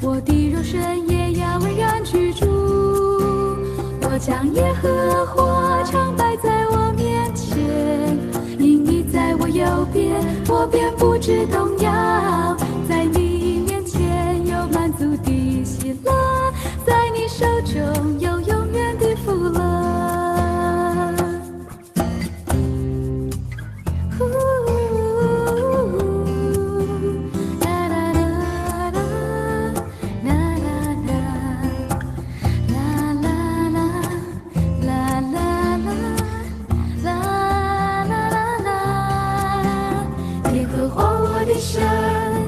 我的肉身也要安然居住。我将耶和华常摆在我面前，因你在我右边，我便不致动摇。在你面前有满足的喜乐，在你手中有永远的福乐。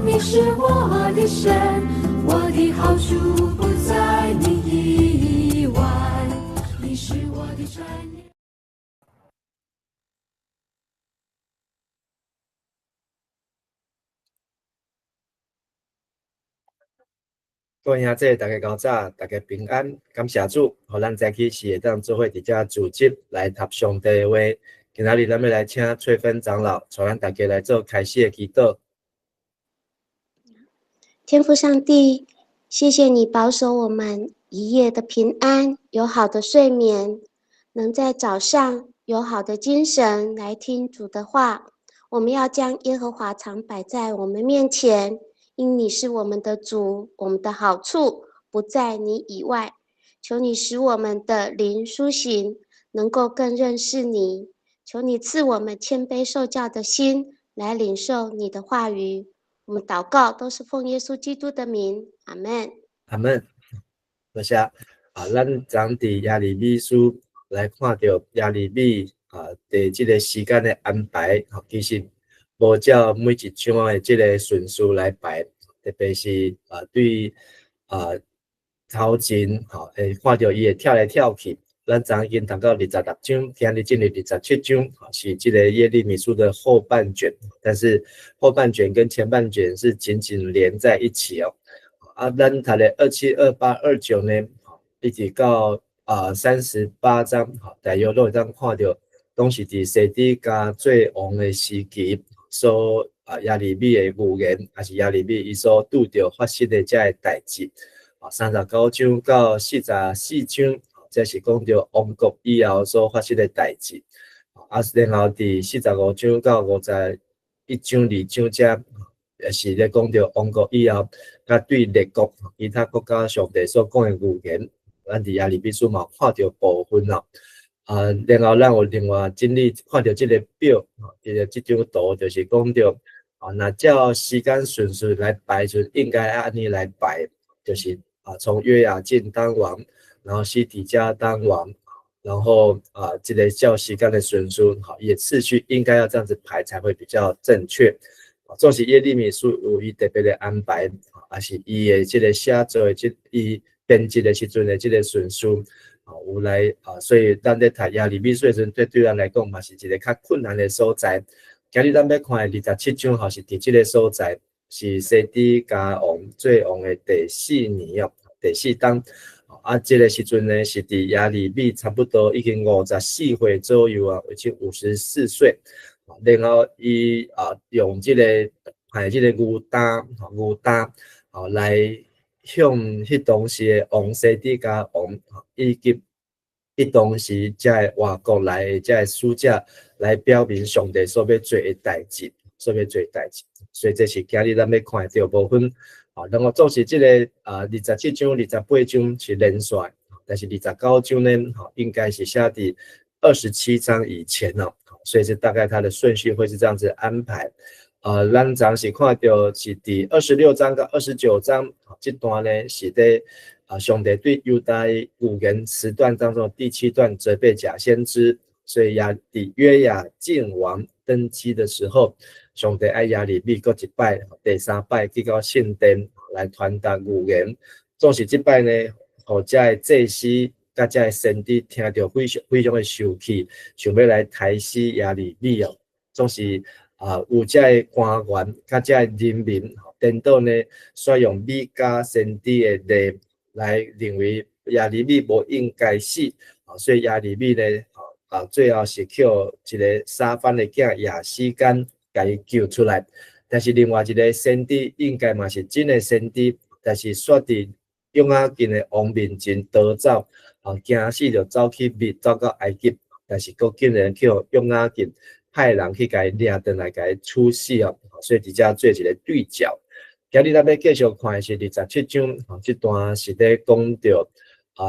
你是我的神，我的好处不在你以外，你是我的产业。各位兄弟，大家高早，大家平安，感谢主，互咱早起是会当做伙伫遮组织来读上帝的话。今仔日咱要来请翠芬长老，带咱大家来做开始的祈祷。天父上帝，谢谢你保守我们一夜的平安，有好的睡眠，能在早上有好的精神来听主的话。我们要将耶和华常摆在我们面前，因你是我们的主，我们的好处不在你以外。求你使我们的灵苏醒，能够更认识你。求你赐我们谦卑受教的心，来领受你的话语。我们祷告都是奉耶稣基督的名，阿们。阿们。多谢咱昨伫耶利米书来看到耶利米伫即个时间的安排，其实无照每一章的即个顺序来排，特别是对头前会看到伊会跳来跳去。咱昨已经读到26章，今日进入27章，是这个耶利米书的后半卷，但是后半卷跟前半卷是紧紧连在一起哦。咱读的27、28、29呢，一直到38章，大约都会当看到，拢是伫西底家做王的时期所耶利米的预言，还是耶利米伊所拄着发生的这个代志。39章到44章。这是讲到王国以后所发生的代志，然后伫45章到51章、2章遮，也是咧讲到王国以后，甲对列国其他国家上帝所讲的预言，咱伫耶利米书嘛看到部分咯。然后咱有另外真理看到这个表，这张图就是讲到，那照时间顺序来排，就应该按呢来排，就是从约雅敬当王。然后西底家当王，然后这个叫时间的顺序，也次序应该要这样子排才会比较正确。总是耶利米书有伊特别的安排，还是伊的这个写作的伊编辑的时阵的这个顺序，有来所以咱在读耶利米书的时阵，对咱来讲嘛是一个较困难的所在。今日咱要看的27章，是伫这个所在，是西底家王做王的第4年哦，第4当。这个时阵呢，是伫耶利米差不多已经54岁左右啊，已经54岁。然后伊用这个这个牛担来向迄当时的王西底家王以及迄当时遮个外国来的遮个使者来表明上帝所要做的代志，所以这是今日咱要看到部分。然后总是这个27章、28章是连续，但是29章呢，应该是写伫27章以前哦，所以是大概它的顺序会是这样子安排。咱昨是看到是第26章到29章这段呢，是在上帝对犹大预言时段当中第7段责备假先知，所以约雅敬王登基的时候。上帝爱耶利米各一摆，第3摆去到圣殿来传达预言。总是这摆呢，互遮个祭司甲遮个先知听到非常的受气，想要来抬死耶利米哦。总是有遮个官员甲遮个人民颠倒呢，选用米迦先知的例来认为耶利米无应该死，所以耶利米呢，最后是叫一个沙番的囝亚西干。甲伊救出来，但是另外一个先知应该嘛是真的先知，但是煞伫约雅斤的王面前逃走，惊死就走去走到埃及，但是佫竟然叫约雅斤派人去甲伊抓回来，甲伊处死啊！所以伫遮做一个对照。今日咱要继续看的是27章，这段是咧讲到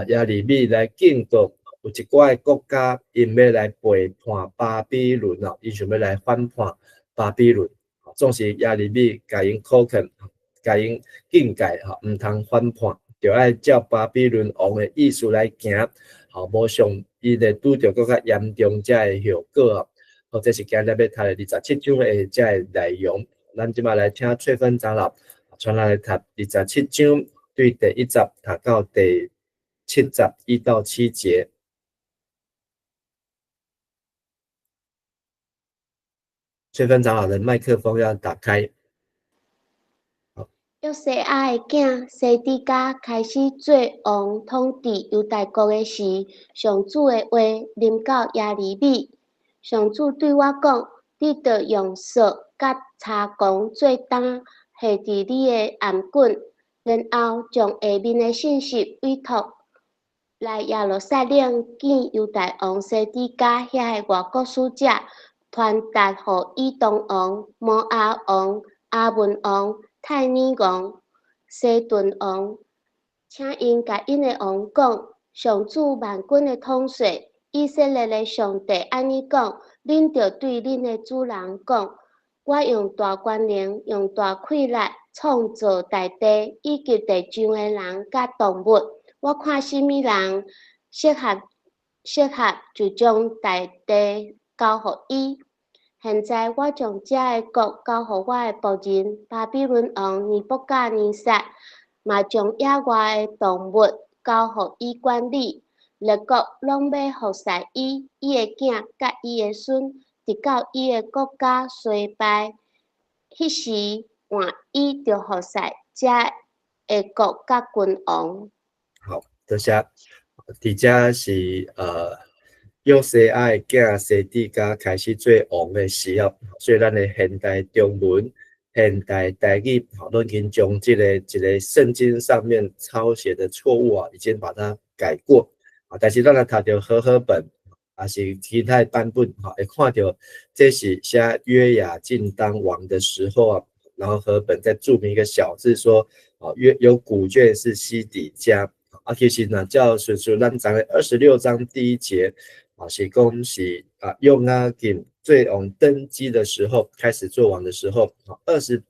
亚利米来警告有一寡国家因要来背叛巴比伦啊，伊想要来反叛巴比伦，总是亚利米甲因考劝，甲因警戒毋通反叛，就要照巴比伦王的意思来行，无像伊会拄着更较严重遮的后果啊。这是今日要读的27章的遮的内容。咱即马来听翠芬长老传来读27章，对第1节读到第7节1到7节。翠芬长老的麦克风要打开。约西亚的囝西底家开始做王统治犹大国的时，上主的话临到亚利米。上主对我讲：你着用扫甲柴弓做担，下伫你的颔棍，然后将下面的信息委托来耶路撒冷见犹大王西底家遐的外国使者，传达予以东王、摩押王、阿文王、泰尼王、西顿王，请因甲因的王讲：上主万军的统帅以色列的上帝安尼讲：恁着对恁的主人讲，我用大权能、用大气力创造大地以及地上的人甲动物。我看什么人适合就将大地交予伊。现在我将这个国交予我的仆人巴比伦王尼布甲尼撒，嘛将野外的动物交予伊管理。列国拢要服侍伊，伊的囝甲伊的孙，直到伊的国家衰败。迄时换伊着服侍这个国甲君王。好，多谢。伫遮是约西亚的囝西底家开始做王的时候，所以咱的现代中文、现代台语，都已经将一个圣经上面抄写的错误已经把它改过。但是咱来读到和合本，还是其他版本，会看到这是写约雅敬当王的时候然后和合本再注明一个小字说，有古卷是西底家。其实呢，照顺序咱知的26章第1节，是讲是约雅敬做王登基的时候，开始做王的时候，27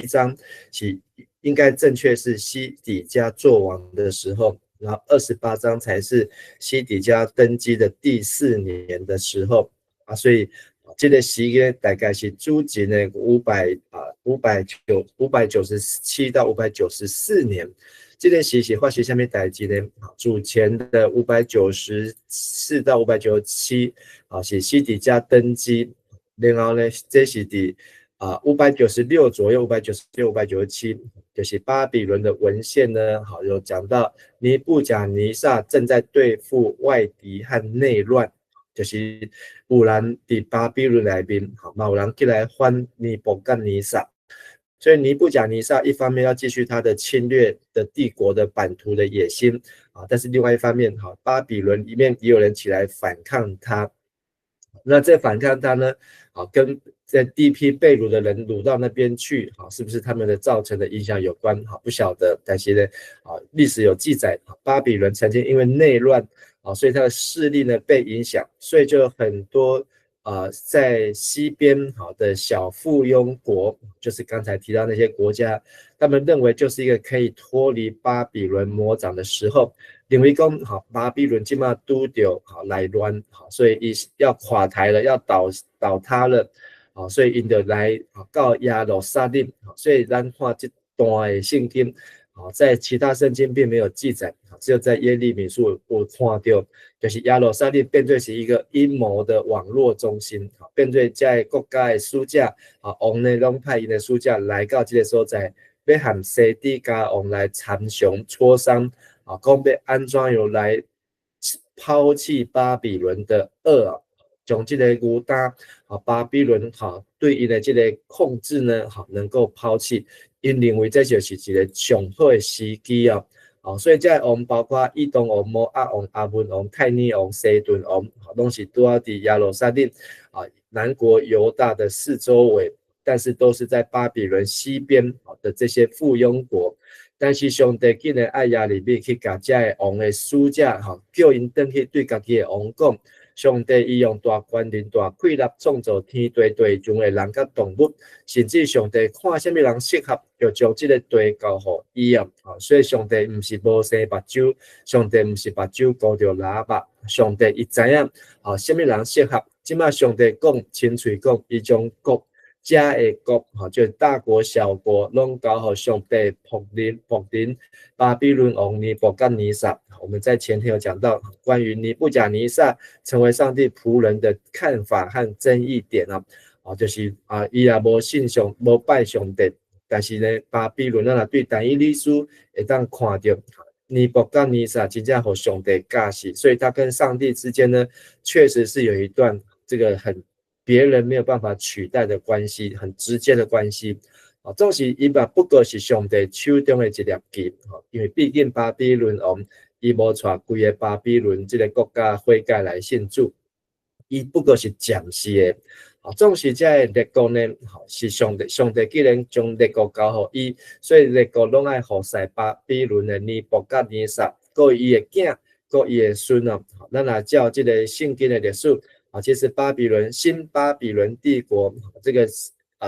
章是应该正确是西底家做王的时候。然后28章才是西底家登基的第4年的时候所以这个时间大概是主前的597到594年。这个时是发生什么代志呢？主前的594到597是西底家登基，然后呢，这是伫596左右，596、597，就是巴比伦的文献呢，有讲到尼布甲尼撒正在对付外敌和内乱，就是有人伫巴比伦内面，有人起来反尼布甲尼撒，所以尼布甲尼撒一方面要继续他的侵略的帝国的版图的野心但是另外一方面，巴比伦里面也有人起来反抗他。那这反抗他呢，跟在第一批被掳的人掳到那边去，是不是他们的造成的影响有关？不晓得，但是呢，历史有记载，巴比伦曾经因为内乱，所以他的势力呢被影响，所以就有很多在西边的小附庸国，就是刚才提到那些国家，他们认为就是一个可以脱离巴比伦魔掌的时候。认为讲巴比伦现在拄到来乱，所以伊要垮台了，要倒塌了，所以因就来到耶路撒冷，所以咱看这段的圣经，在其他圣经并没有记载，只有在耶利米书有看到，就是耶路撒冷变作是一个阴谋的网络中心，变作在国家的使者，王呢拢派因的使者来到这个所在，要和西底家王来参详磋商。讲要安怎样来抛弃巴比伦的恶将这个牛担巴比伦对伊的这个控制呢能够抛弃，因认为这就是一个上好的时机啊。所以这王包括以东王、摩押王、阿门王、泰尼王、西顿王，拢是拄好伫耶路撒冷南国犹大的四周围，但是都是在巴比伦西边的这些附庸国。但是上帝竟然爱亚利米去甲这个王的属者叫因转去对家己的王讲，上帝伊用大权能、大气力创造天地地上的人甲动物，甚至上帝看什么人适合，就将这个地交予伊啊。所以上帝不是无生目睭，上帝不是目睭顾着喇叭，上帝伊知影什么人适合。即马上帝讲亲嘴讲，伊将国家的国就是大国小国，拢交予上帝仆人巴比伦王尼布甲尼撒。我们在前天有讲到关于尼布甲尼撒成为上帝仆人的看法和争议点就是伊也无信上无拜上帝，但是呢，巴比伦若对但以理书会当看到尼布甲尼撒真正互上帝教示，所以他跟上帝之间呢，确实是有一段这个很别人没有办法取代的关系，很直接的关系。总是伊嘛不过是上帝手中的一粒金，因为毕竟巴比伦王伊无带规个巴比伦这个国家悔改来信主，伊不过是暂时的。总是这个列国呢，是上帝既然将列国交予伊，所以列国拢爱服侍巴比伦的尼布甲尼撒，佮伊的囝，佮伊的孙咱若照这个圣经的历史其实新巴比伦帝国这个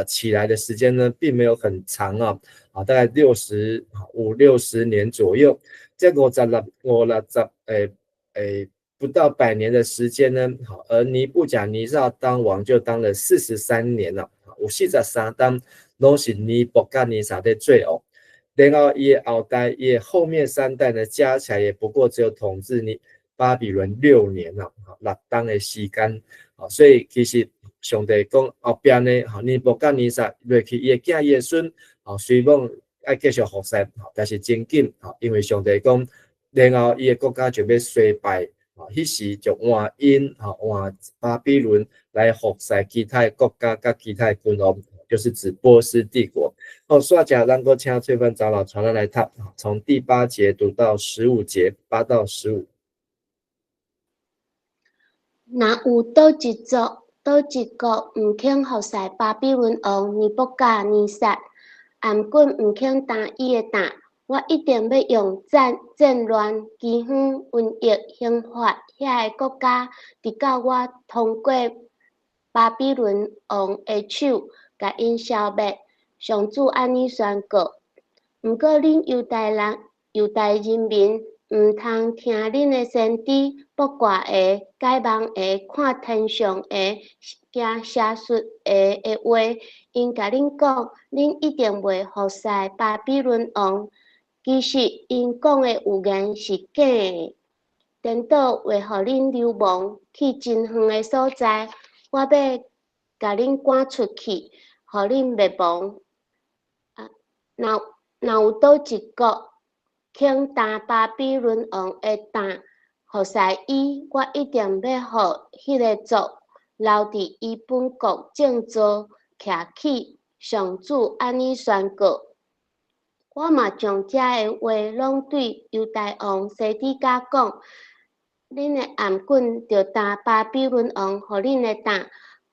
起来的时间呢，并没有很长大概50-60年左右。这50-60不到100年的时间呢，而尼布甲尼撒当王就当了43年了，有43当都是尼布甲尼撒的罪恶。然后伊的后代，伊的后面3代呢，加起来也不过只有统治巴比伦6年了，6当的时间。所以其实上帝讲后边呢，尼布甲尼撒落去伊的囝伊的孙，虽望要继续服侍，但是真紧，因为上帝讲，然后伊的国家就要衰败。迄时就换巴比伦来服侍其他国家甲其他君王，就是指波斯帝国。刷甲咱个请翠芬长老传来读，从第8节读到15节，8到15。若有倒一族、倒一国毋肯服侍巴比伦王尼布甲尼撒，暗棍毋肯担伊的担，我一定要用战乱、饥荒、瘟疫、刑罚遐个国家，直到我通过巴比伦王的手，甲因消灭。上主安尼宣告。毋过恁犹太人民毋通听恁的先知卜卦的、解梦的、看天上的、惊邪术的话，因甲恁讲，恁一定袂服侍巴比伦王。其实因讲的有言是假的，颠倒为互恁流亡去真远的所在。我要甲恁赶出去，互恁灭亡。若有倒一国肯担巴比伦王的担，服侍伊，我一定要互迄个族留伫伊本国正坐徛起。上主安尼宣告。我嘛将这个话拢对犹大王西底家讲，恁的暗棍就担巴比伦王，互恁的担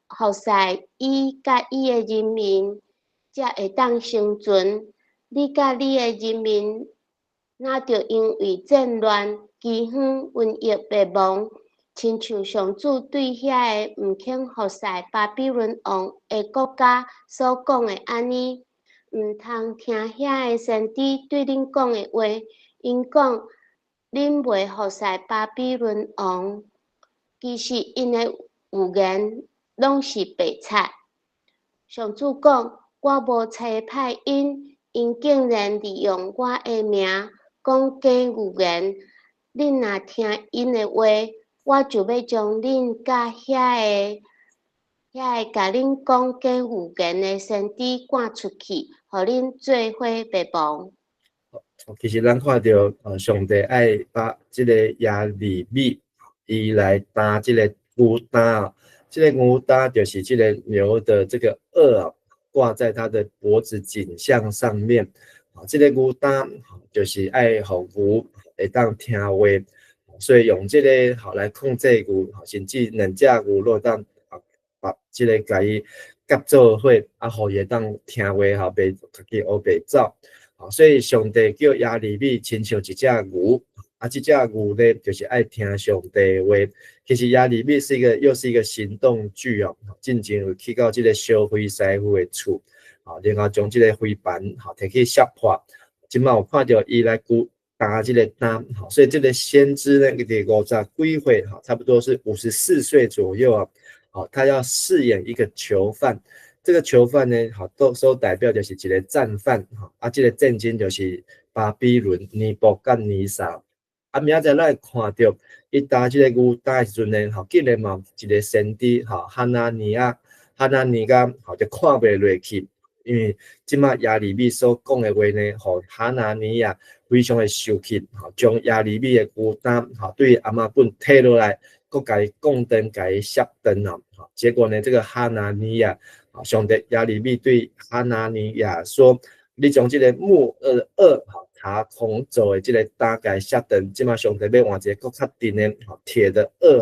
服侍伊甲伊的人民，才会当生存。你甲你的人民，若着因为战乱、饥荒、瘟疫灭亡，亲像上主对遐个毋肯服侍巴比伦王的国家所讲的安尼。毋通听遐个先知对恁讲的话，因讲恁袂服侍巴比伦王，其实因的有言拢是白菜。上主讲，我无差派因竟然利用我的名讲假预言。恁若听因的话，我就要将恁甲遐个甲恁讲假预言的先知赶出去，互恁做伙灭亡。其实咱看到上帝爱把这个亚利米伊来担这个牛担，这个牛担就是这个牛的这个轭挂在他的脖子颈项上面。这个牛担就是爱互牛会当听话，所以用这个来控制牛，甚至两只牛若当把这个甲伊夹做伙，互伊会当听话，袂家己乌白走。所以上帝叫亚利米亲像一只牛，这只牛呢就是爱听上帝话。其实亚利米又是一个行动句哦，进前有去到这个烧灰师傅的厝，然后将这个灰盘摕去削破。今麦有看到伊来担这个担，所以这个先知呢，伫50几岁，差不多是54岁左右啊。他要饰演一个囚犯。这个囚犯呢，都代表就是一个战犯，这个战争就是巴比伦、尼布甲尼撒。明仔载咱会看到，伊担这个牛担的时阵呢，竟然嘛一个先知，哈拿尼亚就看袂落去，因为即马亚利米所讲的话呢，互哈拿尼亚非常的生气，将亚利米的牛担，对阿妈棍摕落来，佮甲伊供灯，甲伊熄灯啊。结果呢，这个哈拿尼亚，上帝亚利米对哈拿尼亚说：“你将这个木耳他空做的这个担甲熄灯，即马上帝要换一个更较硬的铁的耳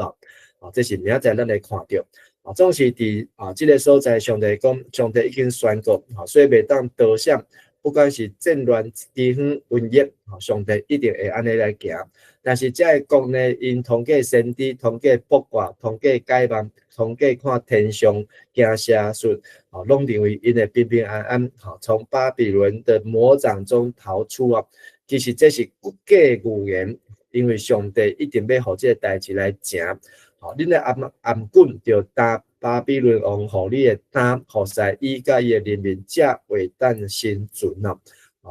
啊！这是明仔载咱会看到。总是伫这个所在，上帝讲，上帝已经宣告，所以袂当倒向，不管是战乱、饥荒、瘟疫，上帝一定会安尼来行。但是这个国呢，因通过先知、通过卜卦、通过解梦、通过看天上行邪术，拢认为因会平平安安，从巴比伦的魔掌中逃出啊。其实这是不假预言，因为上帝一定要互这个代志来行。恁的暗棍就担巴比伦王互你的担，互使伊甲伊的人民才会当生存啊。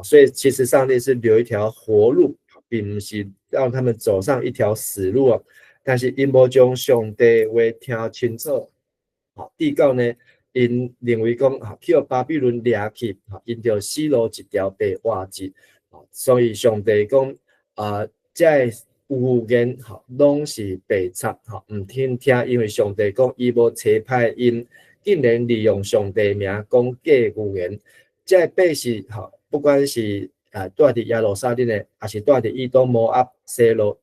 所以其实上帝是留一条活路，并不是让他们走上一条死路啊。但是因无将上帝话听清楚，地告呢，因认为讲去巴比伦掠去，因着死路一条被挖掘，所以上帝讲这预言拢是白插，唔听，因为上帝讲伊无差派因，竟然利用上帝名讲假预言，这表示不管是住伫耶路撒冷的，还是住伫以东摩押、西罗、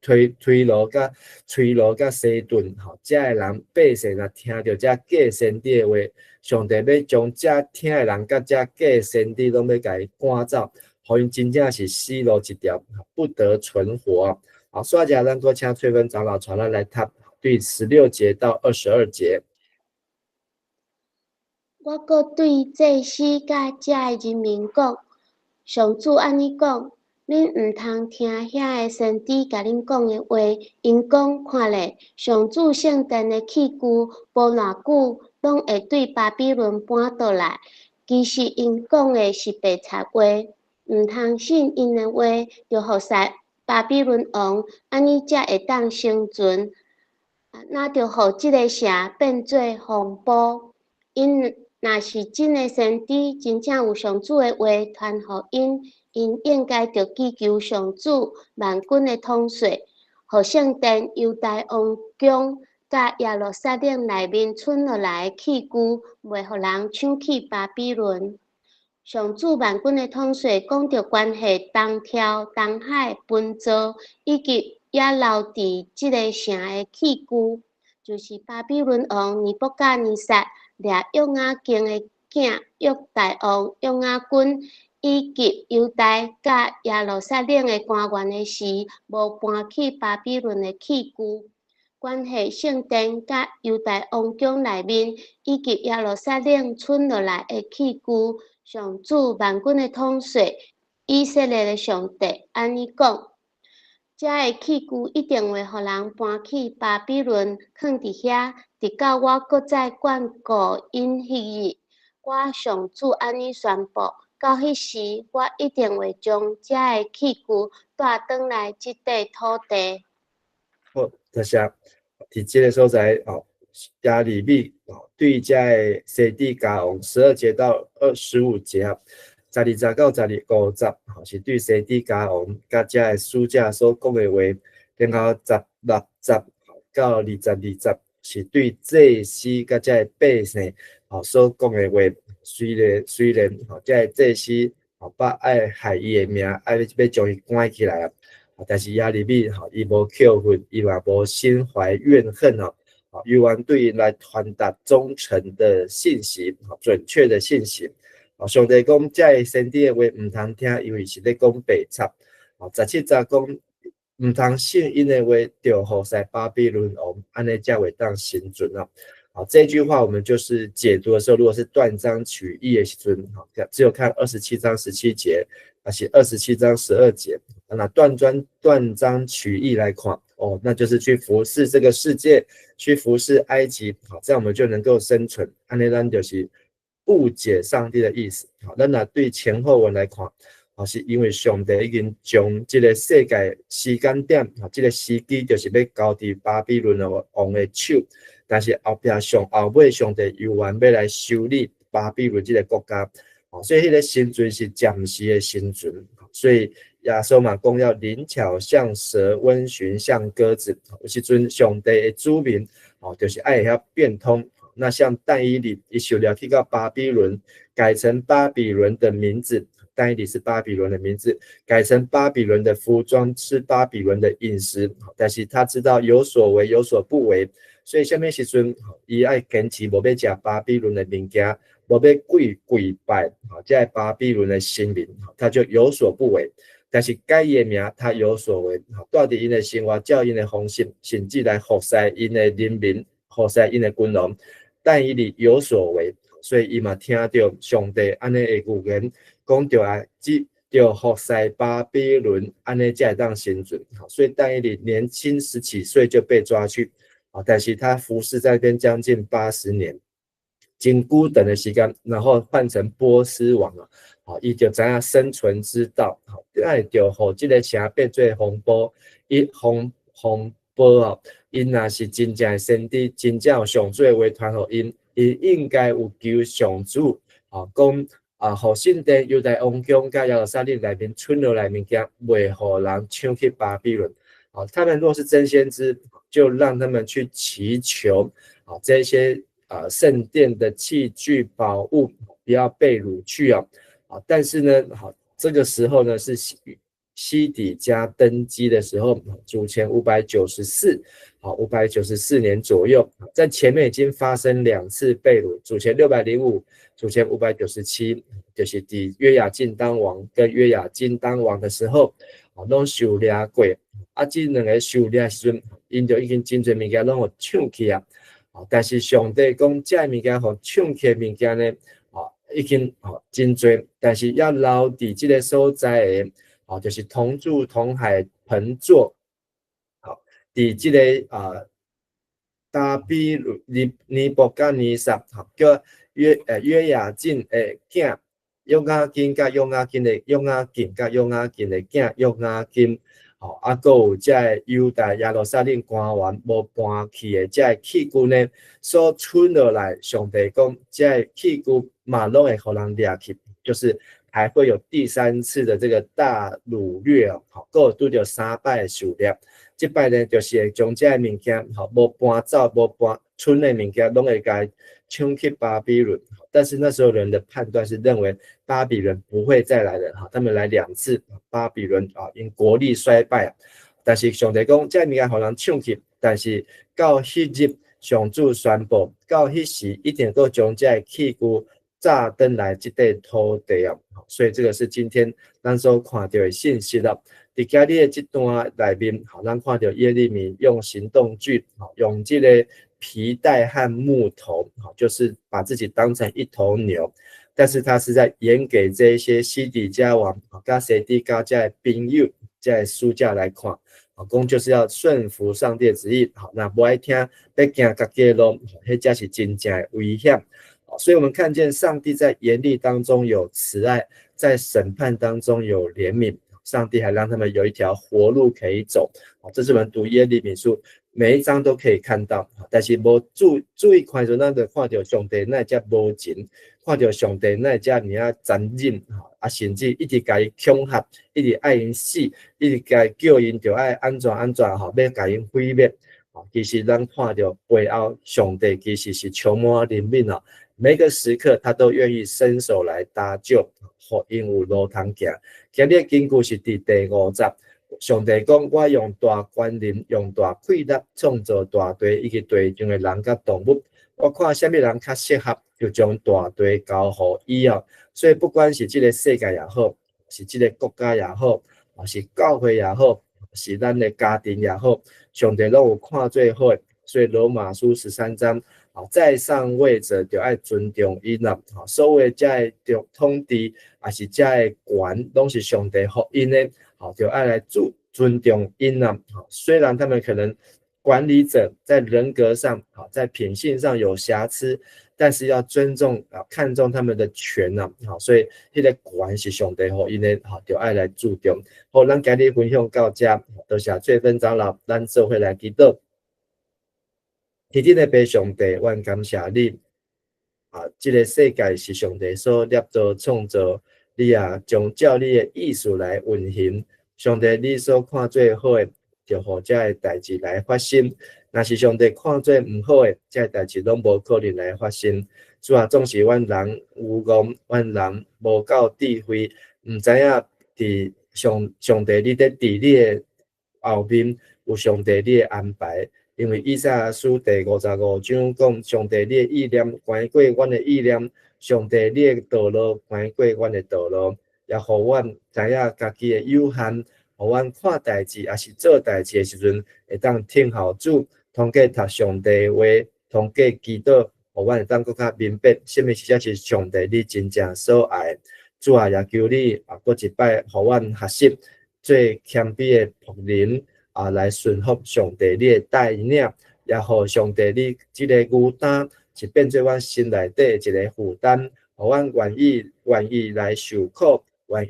推罗甲西顿，这个人百姓若听到这假先知的话，上帝要将这听的人甲这假先知拢要甲伊赶走。互因真正是死路一条，不得存活。好，刷家咱搁请翠芬长老传来读第16节到22节。我搁对祭司甲遮的人民讲，上主安尼讲，恁毋通听遐个先知甲恁讲的话，因讲看咧，上主圣殿的器具无偌久，拢会对巴比伦搬倒来。其实因讲的是白贼话。毋通信因的话，就互使巴比伦王安尼才会当生存。那就互即个城变做荒埔。因若是真的先知，真正有上主的话传互因，因应该着祈求上主万军的统帅，互圣殿犹大王宫甲耶路撒冷内面剩落来的器具，袂互人抢去巴比伦。上主万军的统帅讲着关系东跳东海分座，以及也留伫即个城的器具，就是巴比伦王尼布甲尼撒掠约雅敬的囝约大王约雅君，以及犹大甲耶路撒冷的官员的时，无搬去巴比伦的器具。关系圣殿甲犹大王宫内面，以及耶路撒冷剩落来的器具。上主万军的统帅，以色列的上帝安尼讲：这个器具一定会互人搬去巴比伦，放伫遐，直到我搁再眷顾因迄日。我上主安尼宣布，到迄时，我一定会将这个器具带转来即块土地。好，多谢。伫即个所在亚利米对这个西底家王12节到25节，12节到50是对西底家王甲这个使者所讲的话，然后16节到20是对祭司甲这个百姓所讲的话，虽然这时把爱害伊的命，爱要将伊关起来啊，但是亚利米伊无扣分，伊嘛无心怀怨恨约翰对因来传达忠诚的信息，准确的信息。上帝讲，这先知的话唔通听，因为是咧讲白插。17章讲唔通信因的话，就服侍巴比伦王，安尼才会当成准啊。这句话我们就是解读的时候，如果是断章取义的时阵，只有看27章17节，而且27章12节，那断章取义来看，那就是去服侍这个世界，去服侍埃及，这样我们就能够生存。安尼咱就是误解上帝的意思。咱若对前后文来看，是因为上帝已经将这个世界时间点，这个时机就是要交伫巴比伦的王的手。但是后尾上帝又要来修理巴比伦这个国家，所以迄个生存是暂时的生存。所以耶稣嘛讲要灵巧像蛇，温驯像鸽子。有时阵上帝的子民，就是爱会晓变通。那像但以理，伊受了去到巴比伦，改成巴比伦的名字。但以理是巴比伦的名字，改成巴比伦的服装，吃巴比伦的饮食。但是他知道有所为，有所不为。所以什么时阵，伊爱坚持无要食巴比伦的物件，无要跪拜，这巴比伦的神明，他就有所不为。但是改伊的名，他有所为，带着因的生活，照因的方式，甚至来服侍因的人民，服侍因的君王，但以理有所为，所以伊嘛听到上帝安尼的预言，讲着服侍巴比伦，安尼才会当生存。所以但以理年轻17岁就被抓去。但是他服侍在那边将近80年，经孤等的时间，然后换成波斯王伊就知影生存之道，爱就互这个城变做风波，风波因若是真正的先知，真正有上主的话传互因，伊应该有求上主讲互圣殿、犹大王宫甲耶路撒冷内面存落来物件，袂互人抢去巴比伦。他们若是真先知，就让他们去祈求这些圣殿的器具宝物不要被掳去但是呢，这个时候呢是西底家登基的时候，主前594年左右，在前面已经发生2次被掳，主前605，主前597，就是伫约雅敬当王跟约雅斤当王的时候，拢受掠过。这2个受掠的时阵，因就已经真侪物件拢互抢去但是上帝讲，这物件互抢去的物件呢，已经真侪，但是要留伫这个所在的，就是同住同海盆座，伫这个大比鲁尼布甲尼撒，叫约雅敬的囝约雅斤甲约雅斤的约雅斤甲约雅斤的囝约雅斤。还有这犹大耶路撒冷官员无搬去的这器具呢，所存落来，上帝讲这器具嘛拢会互人掠去，就是还会有第3次的这个大掳掠还拄着3摆的受掠。这摆呢，就是会将这物件无搬走、无搬存的物件，拢会甲抢去巴比伦。但是那时候人的判断是认为巴比伦不会再来了他们来2次，巴比伦因国力衰败但是上帝讲这物件互人抢去，但是到迄日上主宣布，到迄时一定够将这器具炸登来这块土地所以这个是今天咱所看到的信息在今日的这段内面，咱看到耶利米用行动剧，用这个皮带和木头，就是把自己当成一头牛，但是他是在演给这些西底家王跟西底家的朋友、这书架来看，讲就是要顺服上帝的旨意，那不爱听，要行自己的路，那才是真正的危险。所以我们看见上帝在严厉当中有慈爱，在审判当中有怜悯，上帝还让他们有一条活路可以走。这是我们读耶利米书每一章都可以看到，但是无注意看，就咱就看到上帝那只无情，看到上帝那只尔残忍，甚至一直甲伊恐吓，一直爱因死，一直甲伊叫因就爱安怎，要甲因毁灭。其实咱看到背后上帝其实是充满怜悯每个时刻他都愿意伸手来搭救，互因有路通行。今日经句是伫第5节，上帝讲：我用大权能，用大气力创造大地以及地上的人甲动物。我看什么人较适合，就将大地交予伊哦。所以不管是这个世界也好，是这个国家也好，或是教会也好，是咱的家庭也好，上帝拢有看做好。所以罗马书13章，在上位者就要尊重因啦，所有这的统治也是这的权，拢是上帝给因的，就要来尊重因啦。虽然他们可能管理者在人格上、在品性上有瑕疵，但是要尊重、看重他们的权呐。所以这个权是上帝给因的，就要来注重。好，咱今日分享到这，多谢最分长老，咱做伙来祈祷。天顶的父上帝，阮感谢你。这个世界是上帝所立造创造，你也将照你的意思来运行。上帝，你所看做好的，就互这个代志来发生。若是上帝看做唔好的，这个代志拢无可能来发生。主啊，总是阮人有戆，阮人无够智慧，唔知影伫上帝你伫你的后面有上帝你的安排。因为以赛亚书第55章讲，上帝你的意念关过阮的意念，上帝你的道路关过阮的道路，也互阮知影家己的有限，互阮看代志也是做代志的时阵，会当听候主，通过读上帝的话，通过祈祷，互阮会当更较明白，什么才是上帝你真正所爱。主啊，也求你搁一摆，互阮学习做谦卑的仆人。来顺服上帝你的带领，也互上帝你这个负担是变做阮心内底一个负担，互阮愿意来受苦，愿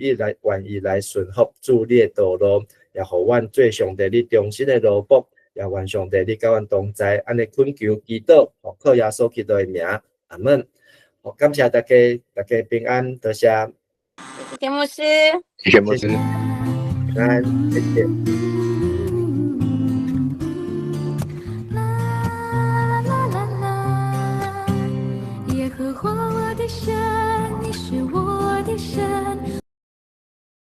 意来顺服主你的道路，也互阮做上帝你忠心的奴仆，也愿上帝你甲阮同在，安尼恳求祈祷，靠耶稣基督的名，阿门。好，感谢大家平安，多谢。谢谢牧师，谢谢牧师，平安，谢谢。耶和华我的神，你是我的神，